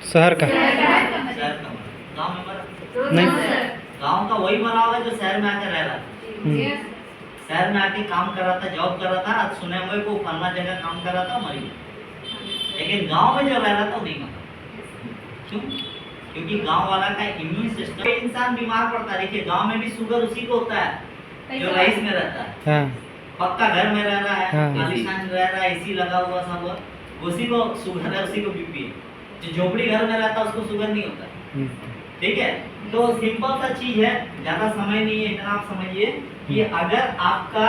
शहर का शहर का गाँव में मरा नहीं। गाँव का वही मरा होगा जो शहर में आकर रह रहा था। शहर में आके काम कर रहा था, जॉब कर रहा था, आज सुने हुए को फलना जगह काम कर रहा था, मरी। लेकिन गांव में जो रह रहा था वो नहीं मरा। क्यों? क्योंकि गांव वाला का इम्यून सिस्टम, इंसान बीमार पड़ता है। देखिए गांव में भी शुगर उसी को होता है जो रईस में रहता है। हाँ पक्का घर में रह रहा है, हाँ। आलीशान रह रहा है, एसी लगा हुआ सब, उसी को शुगर है, उसी को बीपी है। जो झोपड़ी घर में रहता है उसको शुगर नहीं होता। ठीक है, तो सिंपल सा चीज है, ज्यादा समय नहीं है, इतना आप समझिए कि अगर आपका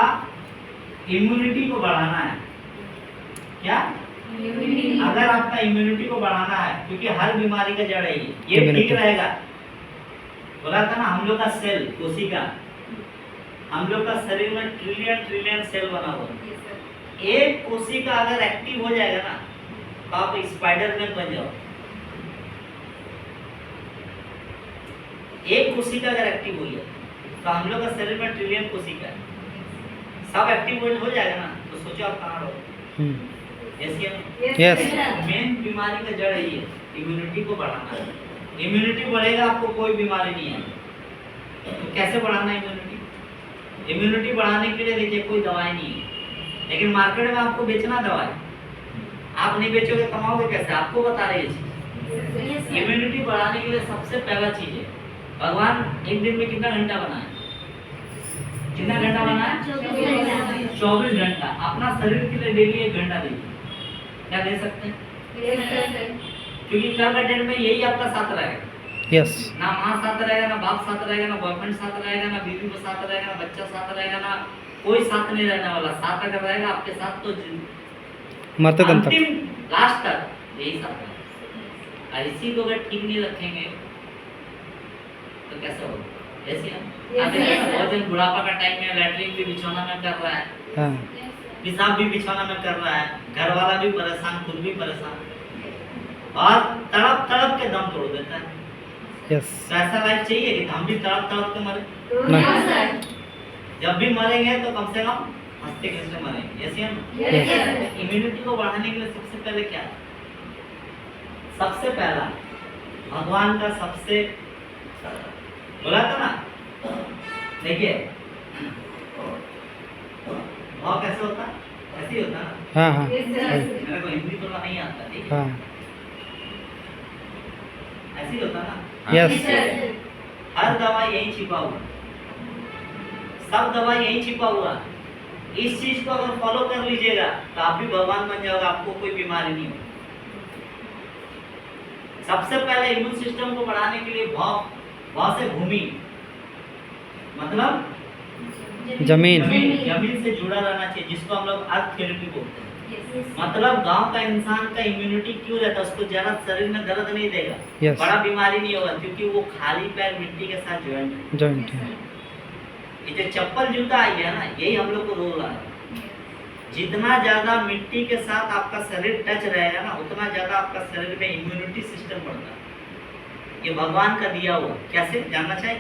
इम्यूनिटी को बढ़ाना है, क्या अगर आपका इम्यूनिटी को बढ़ाना है, क्योंकि हर बीमारी का जड़ है ये ठीक रहेगा। बोला था ना हम लोग का सेल, कोशिका, हम लोग का शरीर में ट्रिलियन ट्रिलियन सेल बना हुआ है। एक कोशिका अगर एक्टिव हो जाएगा ना तो आप स्पाइडरमैन बन जाओ। एक कोशिका अगर एक्टिव हुई है तो हम लोग का शरीर में ट्रिलियन कोशिका है, सब एक्टिव हो जाएगा ना, तो सोचो आप कहाँ रहो। यस। मेन बीमारी का जड़ है ये, इम्यूनिटी को बढ़ाना है। इम्यूनिटी बढ़ेगा आपको कोई बीमारी नहीं है। तो कैसे बढ़ाना है इम्यूनिटी? इम्यूनिटी बढ़ाने के लिए देखिए कोई दवाई नहीं है, लेकिन मार्केट में आपको बेचना दवाई, आप नहीं बेचोगे कमाओगे कैसे? आपको बता रही है चीज। इम्यूनिटी बढ़ाने के लिए सबसे पहला चीज है, भगवान एक दिन में कितना घंटा बनाया? कितना घंटा बनाया? 24 घंटा। अपना शरीर के लिए डेली 1 घंटा दीजिए। क्या दे सकते हैं? क्योंकि कल का डेट में यही आपका साथ रहेगा। यस। ना माँ साथ रहेगा, ना बाप साथ रहेगा, ना बॉयफ्रेंड साथ रहेगा, ना बीवी को साथ रहेगा, ना बच्चा साथ रहेगा, ना कोई साथ नहीं रहने वाला। साथ अगर रहेगा आपके साथ तो मरते दम तक, अंतिम लास्ट तक यही साथ रहेगा। और इसी को अगर ठीक नहीं रखेंगे तो कैसे होगा? ऐसे बहुत जन बुढ़ापा का टाइम में लैट्रिन भी बिछौना में कर रहा है, हाँ पेशाब भी बिछौना में कर रहा है, घर वाला भी परेशान, खुद भी परेशान, और तड़प तड़प के दम तोड़ देता है। यस। तो ऐसा लाइफ चाहिए कि हम भी तड़प तड़प के मरे? नहीं। जब भी मरेंगे तो कम से कम हंसते खेलते मरेंगे। ऐसे हम इम्यूनिटी को बढ़ाने के लिए सबसे पहले क्या है? सबसे पहला भगवान का सबसे बोला था ना, देखिए भाव कैसे होता है? ऐसे ही होता है ना। हाँ हाँ मेरे को हिंदी थोड़ा नहीं आता, ठीक है? हाँ। ऐसे ही होता है ना। यस। हर दवा यही छिपा हुआ, सब दवा यही छिपा हुआ। इस चीज को अगर फॉलो कर लीजिएगा तो आप भी भगवान बन जाओगे, आपको कोई बीमारी नहीं होगी। सबसे पहले इम्यून सिस्टम को बढ़ाने के लिए भाव से भूमि, मतलब जमीन। जमीन से जुड़ा रहना चाहिए, जिसको हम लोग अर्थ थेरेपी बोलते हैं। मतलब गांव का इंसान का इम्यूनिटी क्यों रहता है? उसको ज्यादा शरीर में दर्द नहीं देगा, Yes. बड़ा बीमारी नहीं होगा, क्योंकि वो खाली पैर मिट्टी के साथ जॉइंट है। ये जो चप्पल जूता आई है ना, यही हम लोग को रोग रहा है। जितना ज्यादा मिट्टी के साथ आपका शरीर टच रहेगा ना, उतना ज्यादा आपका शरीर में इम्यूनिटी सिस्टम बढ़ता है। ये भगवान का दिया हुआ। कैसे जानना चाहिए?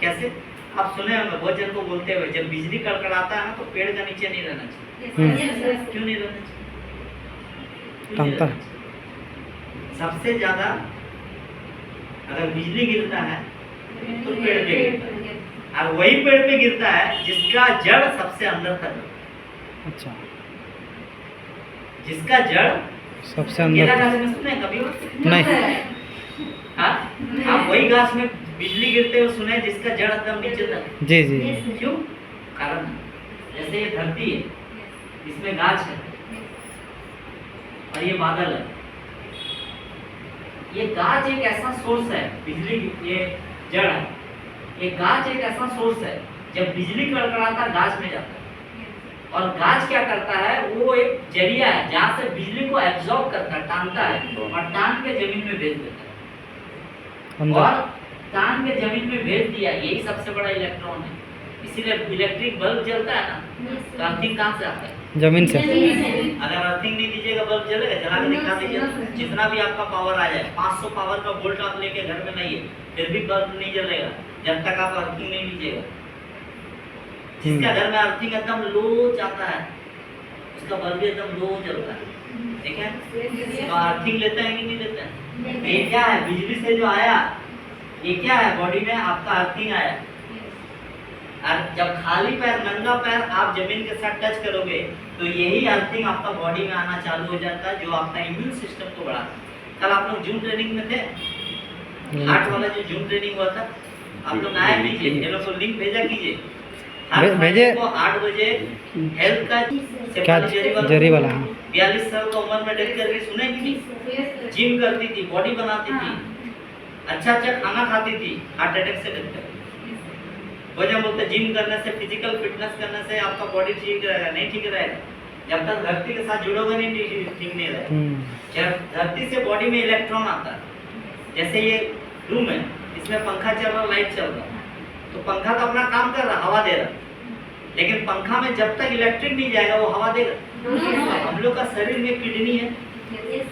कैसे? आप सुने होंगे बहुत जन को बोलते हुए, जब बिजली कड़कड़ाता है ना तो पेड़ का नीचे नहीं रहना चाहिए। क्यों नहीं रहना चाहिए? टंगता। सबसे ज्यादा अगर बिजली गिरता है तो पेड़ पे गिरता है, और वही पेड़ पे गिरता है जिसका जड़ सबसे अंदर तक है। अच्छा। जिसका जड़ सबसे केला अंदर। गाछ में सुने कभी? नहीं। हाँ, आप वही गाछ में बिजली गिरते हुए सुने जिसका जड़ एकदम नीचे तक है। जी जी। क्यों? कारण जैसे ये धरती है, इसमें गाछ है, और ये बादल है। ये गाछ एक ऐसा सोर्स है बिजली, ये जड़ है, ये गाछ एक ऐसा सोर्स है, जब बिजली कड़कड़ाता गाछ में जाता है, और गाछ क्या करता है? वो एक जरिया है जहाँ से बिजली को एब्जॉर्ब करता है, टानता है, और टान के जमीन में भेज देता है। और टान के जमीन में भेज दिया, यही सबसे बड़ा इलेक्ट्रॉन है। इसीलिए इलेक्ट्रिक बल्ब जलता है ना, तो अर्थिंग कहाँ से आता है? जमीन से। अगर अर्थिंग नहीं दीजिएगा बल्ब जलेगा? जला के दिखा दीजिए। जितना भी आपका पावर आ जाए, 500 पावर का वोल्ट आप लेके घर में लाइए, फिर भी बल्ब नहीं जलेगा जब तक आप अर्थिंग नहीं लीजिएगा। जिसका घर में अर्थिंग एकदम लो जाता है, उसका बल्ब भी एकदम लो जलता है। ठीक है, तो अर्थिंग लेता है कि नहीं लेता है? तो ये क्या है, बिजली से जो आया ये क्या है, बॉडी में आपका अर्थिंग आया। और जब खाली पैर, नंगा पैर आप जमीन के साथ टच करोगे तो यही अर्थिंग आपका बॉडी में आना चालू हो जाता है, जो आपका इम्यून सिस्टम को बढ़ाता है। कल आप लोग जूम ट्रेनिंग में थे, हार्ट वाला जो जूम ट्रेनिंग हुआ था, आप लोग आए कीजिए, ये लोग को लिंक भेजा कीजिए। भेजे को 8 बजे हेल्थ का क्या जरी वाला, हाँ 42 साल की उम्र में डेथ करके सुने कि नहीं, जिम करती थी, बॉडी बनाती थी, अच्छा अच्छा खाना खाती थी, हार्ट अटैक से डेथ कर। वजह बोलते जिम करने से, फिजिकल फिटनेस करने से आपका बॉडी ठीक रहेगा, नहीं ठीक रहेगा जब तक धरती के साथ जुड़ोगे नहीं, ठीक नहीं रहेगा। जब धरती से बॉडी में इलेक्ट्रॉन आता है, जैसे ये रूम है, इसमें पंखा चल रहा, लाइट चल रहा, तो पंखा तो अपना काम कर रहा, हवा दे रहा, लेकिन पंखा में जब तक इलेक्ट्रिक नहीं जाएगा वो हवा देगा। हम लोग का शरीर में किडनी है,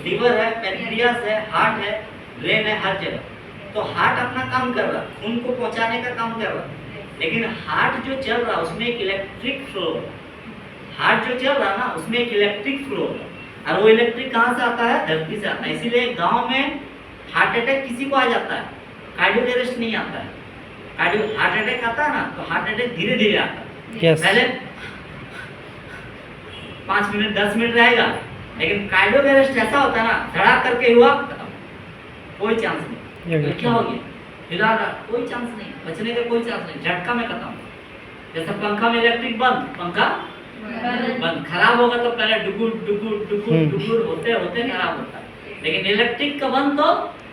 लीवर है, पैनक्रियास है, हार्ट है, ब्रेन है, हर जगह। तो हार्ट अपना काम कर रहा, खून को पहुंचाने का काम कर रहा, लेकिन हार्ट जो चल रहा उसमें एक इलेक्ट्रिक फ्लो, हार्ट जो चल रहा ना उसमें एक इलेक्ट्रिक फ्लो, और वो इलेक्ट्रिक कहाँ से आता है, धरती से आता है। इसीलिए गांव में हार्ट अटैक किसी को आ जाता है, कार्डियक अरेस्ट नहीं आता है। कार्डियक हार्ट अटैक आता है ना, तो हार्ट अटैक धीरे धीरे आता है। पहले 5 मिनट 10 मिनट रहेगा, लेकिन कार्डियक अरेस्ट ऐसा होता है ना, धड़ाक करके हुआ, कोई चांस नहीं। तो क्या हो गया, हिला रहा, कोई चांस नहीं, बचने का कोई चांस नहीं, झटका में खत्म। जैसे पंखा में इलेक्ट्रिक बंद, पंखा बंद, खराब होगा तो पहले डुगुर डुगुर डुगुर डुगुर होते होते खराब होता है, लेकिन इलेक्ट्रिक का बंद तो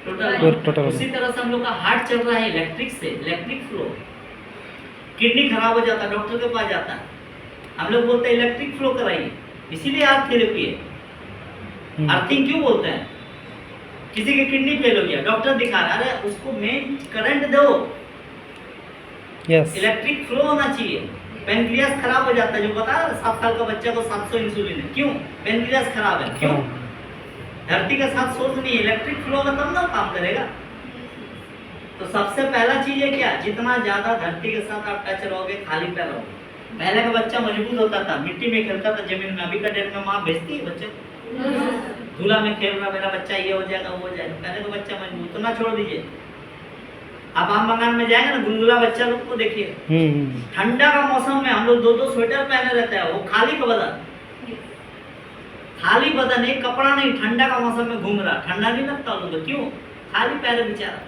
टोटल। उसी तरह से हम लोग का हार्ट चल रहा है इलेक्ट्रिक से, इलेक्ट्रिक फ्लो। किडनी खराब हो जाता है, डॉक्टर के पास जाता है, हम लोग बोलते हैं इलेक्ट्रिक फ्लो कराइए, इसीलिए अर्थ थेरेपी है। अर्थिंग क्यों बोलते हैं, किसी की किडनी फेल हो गया, डॉक्टर दिखा रहा है, उसको मेन करंट दो, इलेक्ट्रिक फ्लो होना चाहिए। पेनक्रियास खराब हो जाता है, जो बता रहा 7 साल का बच्चा को 700 इंसुलिन है, क्यों, पेनक्रियास खराब है, क्यों, धरती के साथ सोर्स नहीं है, इलेक्ट्रिक फ्लो का तब ना काम करेगा। तो सबसे पहला चीज है क्या, जितना ज्यादा धरती के साथ आप टच रहोगे, खाली पैर रहोगे। पहले का बच्चा मजबूत होता था, मिट्टी में खेलता था, जमीन में। अभी का डेट में माँ भेजती है बच्चे को, झूला में खेल रहा, मेरा बच्चा ये हो जाएगा, वो हो जाएगा। पहले तो बच्चा मजबूत, उतना छोड़ दीजिए। अब आम बगान में जाएंगे ना, गुलगुला बच्चा लोग को देखिए, ठंडा का मौसम में हम लोग 2-2 स्वेटर पहने रहते हैं, वो खाली का बदन, खाली बदन, एक कपड़ा नहीं, ठंडा का मौसम में घूम रहा, ठंडा नहीं लगता उन लोग, क्यों, खाली पैर बेचारा।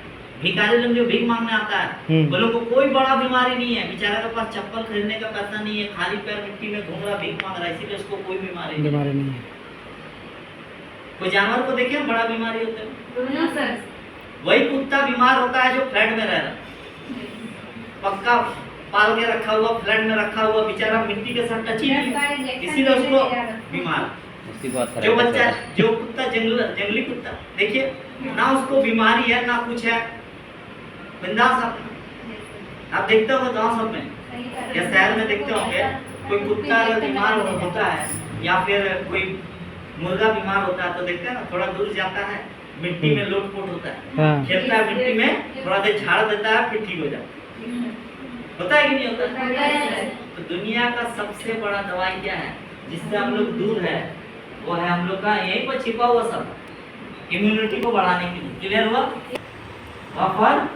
भिखारी लोग जो भीख मांगने आता है, वो लोग को कोई बड़ा बीमारी नहीं है, बेचारा के पास चप्पल खरीदने का पैसा नहीं है, खाली पैर मिट्टी में घूम रहा, भीख मांग रहा है, इसीलिए उसको कोई बीमारी नहीं है। कोई जानवर को देखिए बड़ा बीमारी होता है, वही कुत्ता बीमार होता है जो फ्लैट में रह रहा, पक्का पाल के रखा हुआ, फ्लैट में रखा हुआ, बेचारा मिट्टी के साथ टच ही नहीं, इसीलिए उसको बीमार। जो बच्चा, जो कुत्ता जंगली कुत्ता देखिए ना, उसको बीमारी है ना कुछ है, बिंदास। आप देखते हो गाँव सब में या शहर में देखते होंगे, कोई कुत्ता अगर बीमार होता है या फिर कोई मुर्गा बीमार होता है, तो देखते हैं ना, थोड़ा दूर जाता है, मिट्टी में लोट-पोट होता है, खेलता है मिट्टी में, थोड़ा देर झाड़ देता है, फिर ठीक हो जाता है। होता है कि नहीं होता? तो दुनिया का सबसे बड़ा दवाई क्या है, जिससे हम लोग दूर है, वो है हम लोग का यहीं पर छिपा हुआ सब, इम्यूनिटी को बढ़ाने के लिए। क्लियर हुआ? वफर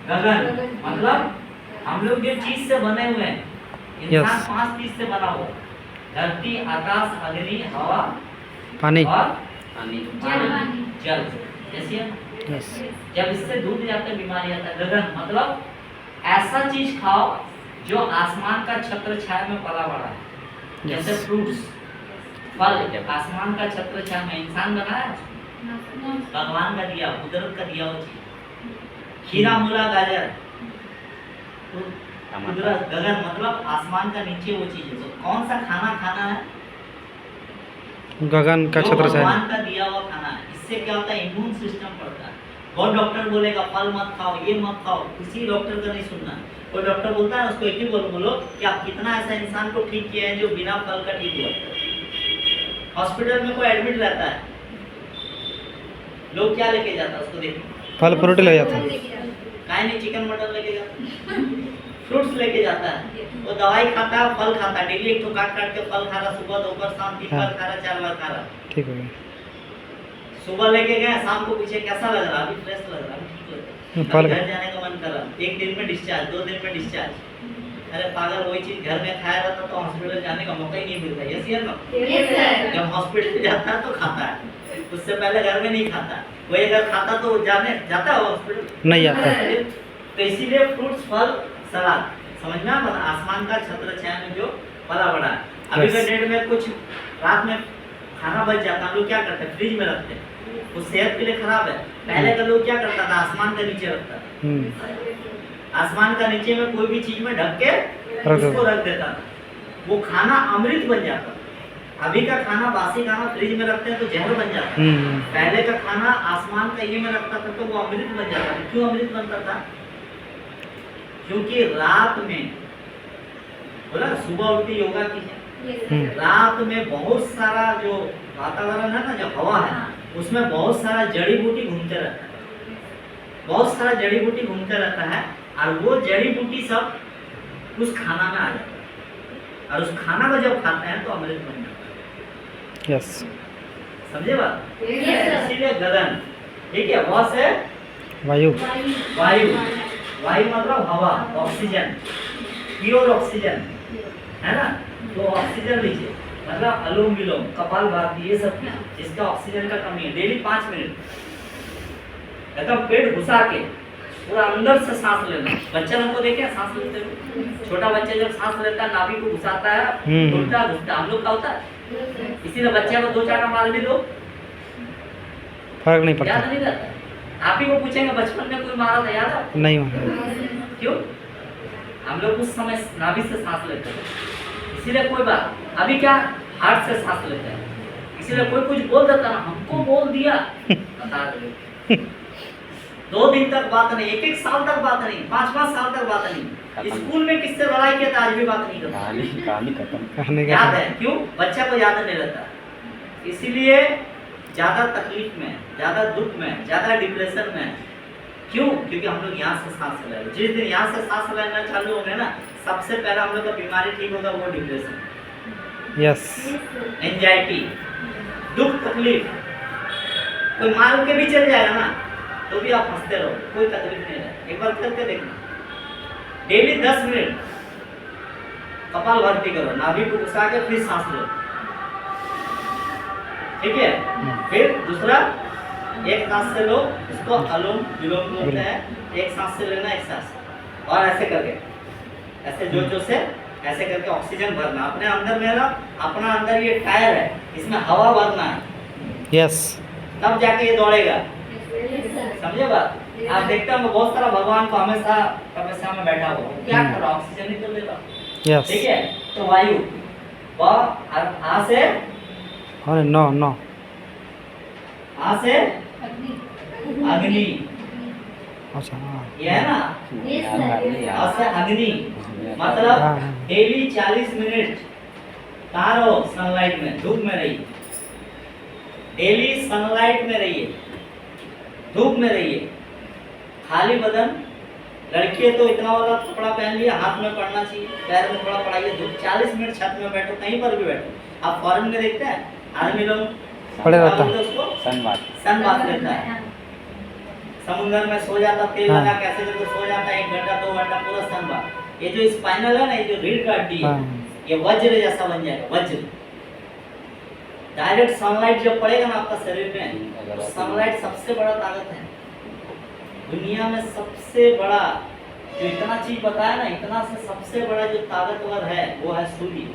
गगन, मतलब हम लोग जो चीज से बने हुए हैं, इंसान 5 चीज से बना हुआ, धरती, आकाश, अग्नि, हवा, पानी और जल। जैसे जब इससे दूर जाते बीमारी आता है। गगन मतलब ऐसा चीज खाओ जो आसमान का छत्र छाया में पला बड़ा है, जैसे फ्रूट्स, फल, आसमान का छत्र छाया में। इंसान बनाया, भगवान का दिया, कुदरत का दिया वो चीज। खीरा, मूला, गाजर, कुदरत। गगन मतलब आसमान का नीचे वो चीज है। तो कौन सा खाना खाना है? गगन का छत्र छाया, भगवान का दिया हुआ खाना है। इससे क्या होता है, इम्यून सिस्टम बढ़ता है। बहुत डॉक्टर बोलेगा फल मत खाओ, ये मत खाओ, किसी डॉक्टर का नहीं सुनना। कोई डॉक्टर बोलता है उसको एक ही बोलो कि आप कितना ऐसा इंसान को ठीक किया है जो बिना फल का ठीक हुआ। हॉस्पिटल में कोई एडमिट रहता है, लोग क्या लेके जाता है उसको देखो, फल फ्रूट ले जाता है, काहे नहीं चिकन मटन लेके जाता है, फ्रूट्स लेके जाता है। वो दवाई खाता है, फल खाता है, डेली एक तो काट काट के फल खा रहा, सुबह दोपहर शाम 3 बार खा रहा, 4 बार खा रहा। ठीक हो गया। सुबह लेके गए, शाम को पूछे कैसा लग रहा, अभी फ्रेश लग रहा, अभी ठीक लग रहा, फल अभी घर जाने का मन कर रहा, 1 दिन में डिस्चार्ज, 2 दिन में डिस्चार्ज। अरे पागल, वही चीज घर में खाया रहता तो हॉस्पिटल जाने का मौका ही नहीं मिलता। यस या नो? जब हॉस्पिटल जाता है तो खाता है, उससे पहले घर में नहीं खाता। वही अगर खाता तो जाता है हॉस्पिटल नहीं आता। तो इसीलिए फ्रूट्स, फल, सलाद, समझना, आसमान का छत्र छाया में जो पला बड़ा है। अभी के डेट में कुछ रात में खाना बच जाता है, हम लोग क्या करते हैं, फ्रिज में रखते हैं, वो सेहत के लिए खराब है। पहले का लोग क्या करता था, आसमान के नीचे रखता था, आसमान का नीचे में कोई भी चीज में ढक के उसको रख देता था, वो खाना अमृत बन जाता था। अभी का खाना, बासी खाना फ्रिज में रखते हैं तो जहर बन जाता है। पहले का खाना आसमान का ये में रखता था तो वो अमृत बन जाता था। क्यों अमृत बनता था? क्योंकि रात में, बोला सुबह उठ के योगा कीजिए, रात में बहुत सारा जो वातावरण है ना, जो हवा है, उसमें बहुत सारा जड़ी बूटी घूमते रहता है, बहुत सारा जड़ी बूटी घूमते रहता है, और वो जड़ी बूटी सब उस खाना में आ जाता है, और उस खाना को जब खाते हैं तो अमृत बन जाता है। यस, समझे बात? इसीलिए गगन, ठीक है, वह से वायु, वायु, वायु मतलब हवा, ऑक्सीजन, प्योर ऑक्सीजन, है ना? तो ऑक्सीजन लीजिए, मतलब अनुलोम विलोम, कपालभाति, ये सब जिसका ऑक्सीजन का कमी है, डेली 5 मिनट एकदम पेट घुसा के पूरा अंदर से सांस लेना। बच्चा लोग को देखे सांस लेते हुए, छोटा बच्चा जब सांस लेता है नाभि को घुसाता है, घुसता घुसता, हम लोग का होता है, इसीलिए बच्चे को 2 चाटा मार भी दो, फर्क नहीं पड़ता। याद नहीं रहता। आप ही को पूछेंगे बचपन में कोई मारा था, याद है? नहीं मारा। क्यों? हम लोग उस समय नाभि से सांस लेते थे, इसीलिए कोई बात। अभी क्या, हार्ट से सांस लेते हैं, इसीलिए कोई कुछ बोल देता ना, हमको बोल दिया, बता दे। 2 दिन तक बात नहीं, 1-1 साल तक बात नहीं, 5-5 साल तक बात नहीं। स्कूल में किससे लड़ाई किया था आज भी बात नहीं करता, कहानी खत्म। कहने का याद है? क्यों? बच्चा को याद नहीं रहता। इसीलिए ज्यादा तकलीफ में, ज्यादा दुख में, ज्यादा डिप्रेशन में, क्यों? क्योंकि हम लोग यहाँ से सांस ले रहे हैं। जिस दिन यहाँ से सांस लेना चालू होंगे ना, सबसे पहला हम लोग का बीमारी ठीक होगा, वो डिप्रेशन, यस, एंजाइटी, दुख, तकलीफ। कोई मार के भी चल जाएगा ना तो भी आप हंसते रहो, कोई तकलीफ नहीं है। एक बार करके देखना, डेली 10 मिनट कपालभाति करो, नाभि को घुसा के फिर सांस लो, ठीक है? फिर दूसरा, एक सांस से लो, इसको अनुलोम विलोम बोलते हैं, एक सांस से लेना, एक सांस, और ऐसे करके, ऐसे जोर से ऐसे करके ऑक्सीजन भरना अपने अंदर में ना। अपना अंदर ये टायर है, इसमें हवा भरना है, यस, तब जाके ये दौड़ेगा। समझे बात? आप देखते हो बहुत सारा भगवान को हमेशा तपस्या में बैठा हुआ, क्या कर रहा, ऑक्सीजन ही तो ले रहा, यस, ठीक है? तो वायु, आ से, और नो, आ से अग्नि, अच्छा, हाँ, ये है ना, आ से अग्नि, मतलब डेली 40 मिनट कहाँ रहो, सनलाइट में, धूप में रहिए, डेली सनलाइट में रहिए, धूप में रहिए, खाली बदन। लड़की है तो इतना वाला कपड़ा पहन लिया, हाथ में पड़ना चाहिए, पैर में थोड़ा पड़ाइए, धूप 40 मिनट छत में बैठो, कहीं पर भी बैठो। आप फॉरेन में देखते हैं आदमी लोग पड़े रहता है, उसको सन बात लेता है, समुद्र में सो जाता, तेल हाँ। लगा कैसे करके सो जाता है, 1 घंटा 2 घंटा पूरा सन बात। ये जो स्पाइनल है ना, ये जो रीढ़ का हड्डी है, ये वज्र जैसा बन जाएगा, वज्र। डायरेक्ट सनलाइट जब पड़ेगा ना आपका शरीर में, तो सनलाइट सबसे बड़ा ताकत है दुनिया में, सबसे बड़ा जो इतना चीज बताया ना, इतना से सबसे बड़ा जो ताकतवर है वो है सूर्य।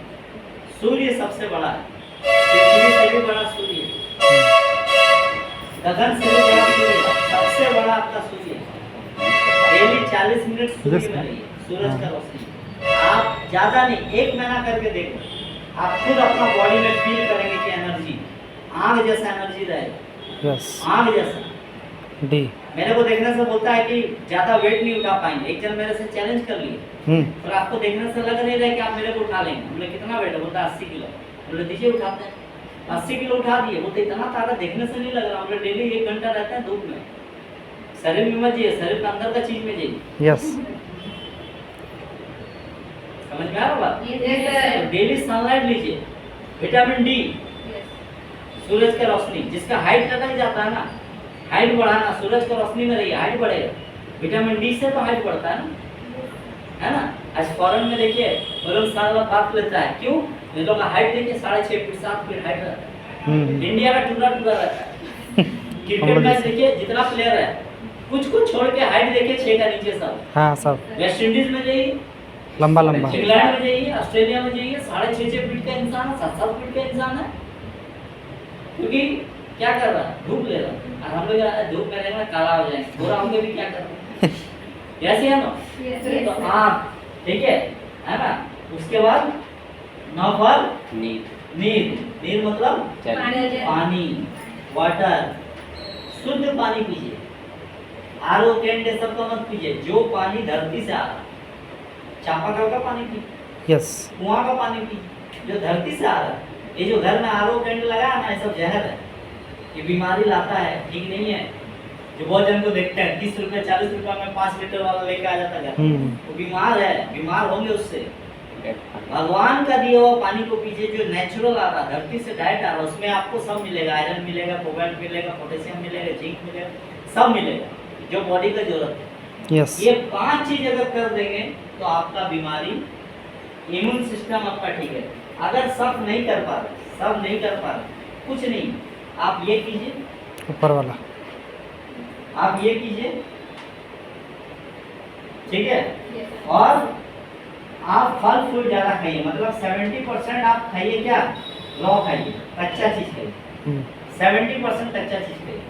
सूर्य सबसे बड़ा है, पृथ्वी से भी बड़ा सूर्य है, गगन से भी बड़ा सूर्य है, सबसे बड़ा आपका सूर्य है। डेली 40 मिनट सूर्य में रहिए, सूरज का रोशनी। आप ज्यादा नहीं, 1 महीना करके देखो, आप खुद अपना बॉडी में फील करेंगे कि एनर्जी, आग जैसा एनर्जी रहेगा, यस, आग जैसा। डी, मेरे को देखने से बोलता है कि ज्यादा वेट नहीं उठा पाएंगे। एक जन मेरे से चैलेंज कर लिए, और आपको देखने से लग नहीं रहा कि आप मेरे को उठा लेंगे। हमने कितना वेट है, बोलता 80 किलो। बोले दीजिए उठाते हैं, 80 किलो उठा दिए। बोलते इतना ताकत देखने से नहीं लग रहा। हमने डेली 1 घंटा रहता है धूप में, शरीर में मत जाइए, शरीर के अंदर का चीज में जाइए। यस, समझ में आ रहा बात? डेली सनलाइट लीजिए, विटामिन डी, सूरज का रोशनी, जिसका हाइट लटक जाता है ना, हाइट बढ़ाना, सूरज का रोशनी में रहिए, हाइट बढ़ेगा। विटामिन डी से तो हाइट बढ़ता है ना। आज फॉरेन में देखिए वो लोग साल भर बात लेता है, क्यों? ये लोग का हाइट देखिए 6.5 फीट 7 फीट हाइट रहता है। इंडिया का टुकड़ा टुकड़ा रहता है। क्रिकेट मैच देखिए जितना प्लेयर है, कुछ कुछ छोड़ के हाइट देखिए 6 का नीचे सब। हाँ सब वेस्ट इंडीज में जाइए, लंबा लंबा। इंग्लैंड में जाइए, ऑस्ट्रेलिया में जाइए, 6.5 फीट का इंसान है, 7 फीट का इंसान है। क्योंकि क्या कर रहा है? धूप ले रहा है। और हम लोग धूप में रहेंगे काला हो जाएंगे, गोरा होंगे भी क्या कर रहे हैं? ऐसे है ना। तो आप ठीक है ना। उसके बाद नौफल नीर मतलब पानी, वाटर, शुद्ध पानी पीजिए। आरओ कैंट सब का मत पीजिए। जो पानी धरती से आ रहा, चापाकल का पानी पीजिए, यस कुआं का पानी पीजिए, जो धरती से आ रहा है। ये जो घर में आरओ कैंट लगा है ना, ये सब जहर है, ये बीमारी लाता है, ठीक नहीं है। जो बहुत जन को देखते हैं 30 रुपए 40 रुपए में 5 लीटर वाला लेके आ जाता है, वो बीमार है, बीमार होंगे उससे। भगवान का दिया हुआ पानी को पीजिए, जो नेचुरल आ रहा, धरती से डायरेक्ट आ रहा, उसमें आपको सब मिलेगा, आयरन मिलेगा, कोबाल्ट मिलेगा, पोटेशियम मिलेगा, जिंक मिलेगा, सब मिलेगा जो बॉडी का जरूरत है। यस ये 5 चीज अगर कर देंगे तो आपका बीमारी, इम्यून सिस्टम आपका ठीक है। अगर सब नहीं कर पा रहे, कुछ नहीं, आप ये कीजिए, ऊपर वाला आप ये कीजिए, ठीक है। और आप फल फूल ज्यादा खाइए, मतलब 70% आप खाइए, क्या रॉ खाइए, कच्चा चीज खाइए। 70% कच्चा चीज खाइए।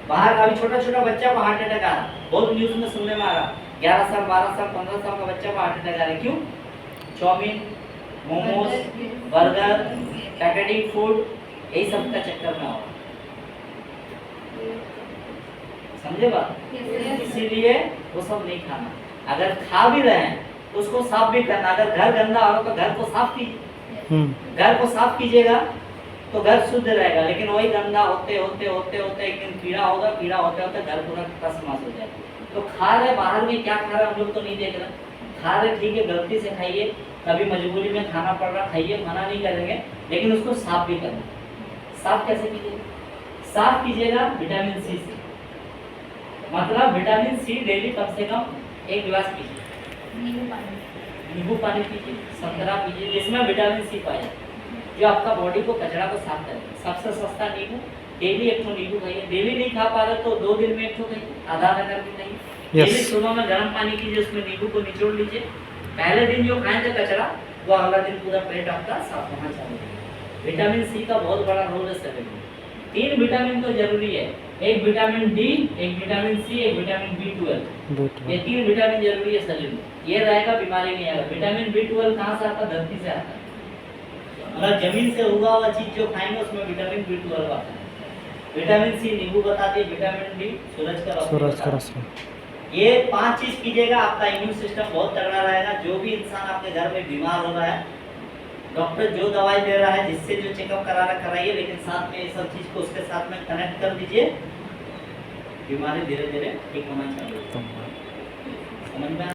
बाहर का भी छोटा छोटा बच्चा को हार्ट अटैक आ रहा, बहुत न्यूज में सुनने में आ रहा, 11 साल 12 साल 15 साल का बच्चा को हार्ट अटैक आ रहा है। क्यों? Chow mein, momos, burger, packeting food, यही सब का चक्कर में हो, समझे बात? इसीलिए वो सब नहीं खाना। अगर खा भी रहे हैं तो उसको साफ भी करना। अगर घर गंदा हो तो घर को साफ कीजिए, घर को साफ कीजिएगा तो घर शुद्ध रहेगा। लेकिन वही गंदा होते होते होते होते एक दिन कीड़ा होगा, कीड़ा होते होते घर पूरा तसमास हो जाएगा। तो खा रहे, बाहर में क्या खा रहे हम लोग तो नहीं देख रहे, खा रहे ठीक है, गलती से खाइए, कभी मजबूरी में खाना पड़ रहा खाइए, मना नहीं करेंगे, लेकिन उसको साफ भी करना। साफ कैसे कीजिएगा? साफ कीजिएगा विटामिन सी से, मतलब विटामिन सी डेली कम से कम 1 गिलास पीजिए, नींबू पानी पीजिए, संतरा पीजिए, जिसमें विटामिन सी पाया जाए, जो आपका बॉडी को कचरा को साफ करे। सबसे सस्ता नींबू, डेली 1 नींबू खाइए। डेली नहीं खा पा रहे तो 2 दिन में 1 खाइए, आधा करके खाइए। डेली सुबह में गर्म पानी कीजिए, उसमें नींबू को निचोड़ लीजिए। पहले दिन जो खाए थे कचरा, वो अगला दिन पूरा पेट आपका साफ होना चाहिए। विटामिन सी का बहुत बड़ा रोल है शरीर में। 3 विटामिन तो जरूरी है, एक विटामिन डी, एक विटामिन सी, एक विटामिन B12। ये 3 विटामिन जरूरी है शरीर में। ये रहेगा बीमारी नहीं आएगा। विटामिन B12 कहाँ से आता है? धरती से आता है। मतलब जमीन से उगा हुआ चीज जो खाएंगे उसमें विटामिन B12 आता है। विटामिन सी नींबू बताती है, विटामिन डी सूरज का रोशनी। ये 5 चीज कीजिएगा, आपका इम्यून सिस्टम बहुत तगड़ा रहेगा। जो भी इंसान आपके घर में बीमार हो रहा है, डॉक्टर जो दवाई दे रहा है, जिससे जो चेकअप करा रहा कराइए, लेकिन साथ में ये सब चीज को उसके साथ में कनेक्ट कर दीजिए, बीमारी धीरे धीरे ठीक होना चाहिए। समझ में